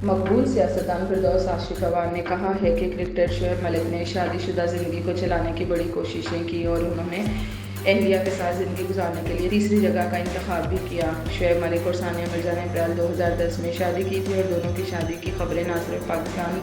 مقبول سیاستدان فردوس عاشق اقبال نے کہا ہے کہ کرکٹر شعیب ملک نے شادی شدہ زندگی کو چلانے کی بڑی کوششیں کی اور انہوں نے اہلیہ کے ساتھ زندگی گزارنے کے لیے تیسری جگہ کا انتخاب بھی کیا۔ شعیب ملک اور ثانیہ مرزا نے اپریل 2010 میں شادی کی تھی اور دونوں کی شادی کی خبریں نہ صرف پاکستان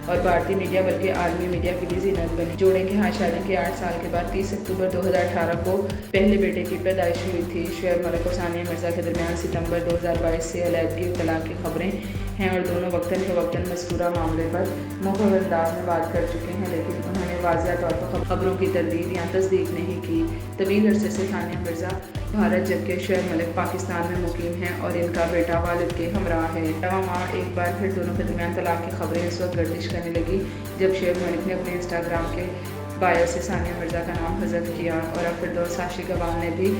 اور بھارتی میڈیا بلکہ عالمی میڈیا کے لیے زینت بنی۔ جوڑے کی شادی کے 8 سال کے بعد 30 اکتوبر 2018 کو پہلے بیٹے کی پیدائش ہوئی تھی۔ شعیب ملک اور ثانیہ مرزا کے درمیان ستمبر 2022 سے علیحدگی اور طلاق کی خبریں ہیں اور دونوں وقتاً فوقتاً مذکورہ معاملے پر مختصر انداز میں بات کر چکے ہیں، لیکن انہوں نے واضح طور پر خبروں کی تردید یا تصدیق نہیں کی۔ طویل عرصے سے ثانیہ مرزا بھارت جبکہ شعیب ملک پاکستان میں مقیم ہیں اور ان کا بیٹا والد کے ہمراہ ہے۔ رواں ماہ ایک بار پھر دونوں کے درمیان طلاق کی خبریں اس وقت گردش کرنے لگی جب شعیب ملک نے اپنے انسٹاگرام کے بایو سے ثانیہ مرزا کا نام حذف کیا، اور اب فردوس عاشق اقبال نے بھی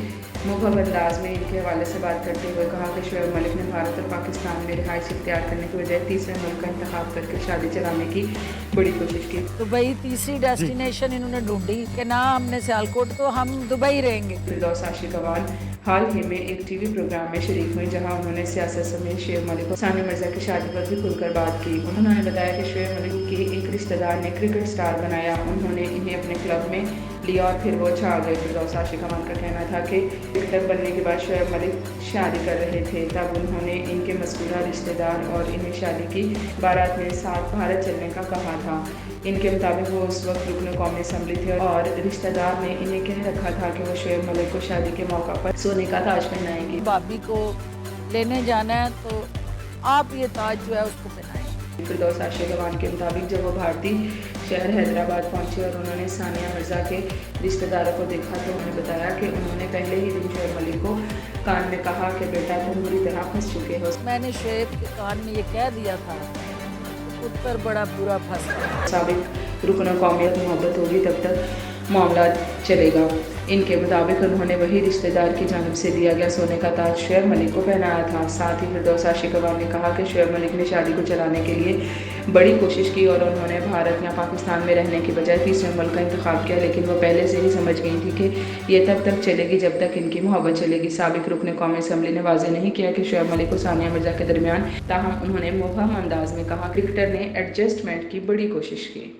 مبہم انداز میں ان کے حوالے سے بات کرتے ہوئے کہا کہ شعیب ملک نے بھارت اور پاکستان میں رہائش اختیار کرنے کے بجائے تیسرے ملک کا انتخاب کر کے شادی چلانے کی بڑی کوشش کی۔ دبئی تیسری ڈیسٹینیشن انہوں نے ڈھونڈی کہ نہ ہم نے سیالکوٹ تو ہم دبئی رہیں گے۔ فردوس عاشق اقبال حال ہی میں ایک ٹی وی پروگرام میں شریک ہوئی جہاں انہوں نے سیاست سمیت شعیب ملک اور ثانیہ مرزا کی شادی پر بھی کھل کر بات کی۔ انہوں نے بتایا کہ شعیب ملک کے ایک رشتہ دار نے کرکٹ سٹار بنایا، انہوں نے انہیں اپنے کلب میں لیا اور پھر وہ چھا گئے۔ فردوس عاشق اقبال کا کہنا تھا کہ کرکٹر بننے کے بعد شعیب ملک شادی کر رہے تھے، تب انہوں نے ان کے مذکورہ رشتہ دار اور انہیں شادی کی بارات میں ساتھ بھارت چلنے کا کہا تھا۔ ان کے مطابق وہ اس وقت رکن قومی اسمبلی تھے اور رشتہ دار نے انہیں کہہ رکھا تھا کہ وہ شعیب ملک کو شادی کے موقع پر سونے کا تاج پہنائیں گے۔ بھابھی کو لینے جانا ہے تو آپ یہ تاج جو ہے اس کو پہنائیں۔ فردوس عاشق اقبال کے مطابق جب وہ بھارتی شہر حیدرآباد پہنچے اور انہوں نے ثانیہ مرزا کے رشتہ داروں کو دیکھا تو انہیں بتایا کہ انہوں نے پہلے ہی دن شعیب ملک کو کان میں کہا کہ بیٹا تم بری طرح پھنس چکے ہو۔ میں نے شعیب کے کان میں یہ کہہ دیا تھا پتر بڑا برا پھنس گیا۔ سابق رکن قومیت محبت ہوگی تب تک معاملہ چلے گا۔ ان کے مطابق انہوں نے وہی رشتہ دار کی جانب سے دیا گیا سونے کا تاج شعیب ملک کو پہنایا تھا۔ ساتھ ہی فردوس عاشق اقبال نے کہا کہ شعیب ملک نے شادی کو چلانے کے لیے بڑی کوشش کی اور انہوں نے بھارت یا پاکستان میں رہنے کی بجائے تیسرے ملک کا انتخاب کیا، لیکن وہ پہلے سے ہی سمجھ گئی تھی کہ یہ تب تک چلے گی جب تک ان کی محبت چلے گی۔ سابق رکن قومی اسمبلی نے واضح نہیں کیا کہ شعیب ملک اور ثانیہ مرزا کے درمیان، تاہم انہوں نے مبہم انداز میں کہا کہ کرکٹر نے ایڈجسٹمنٹ کی بڑی کوشش کی۔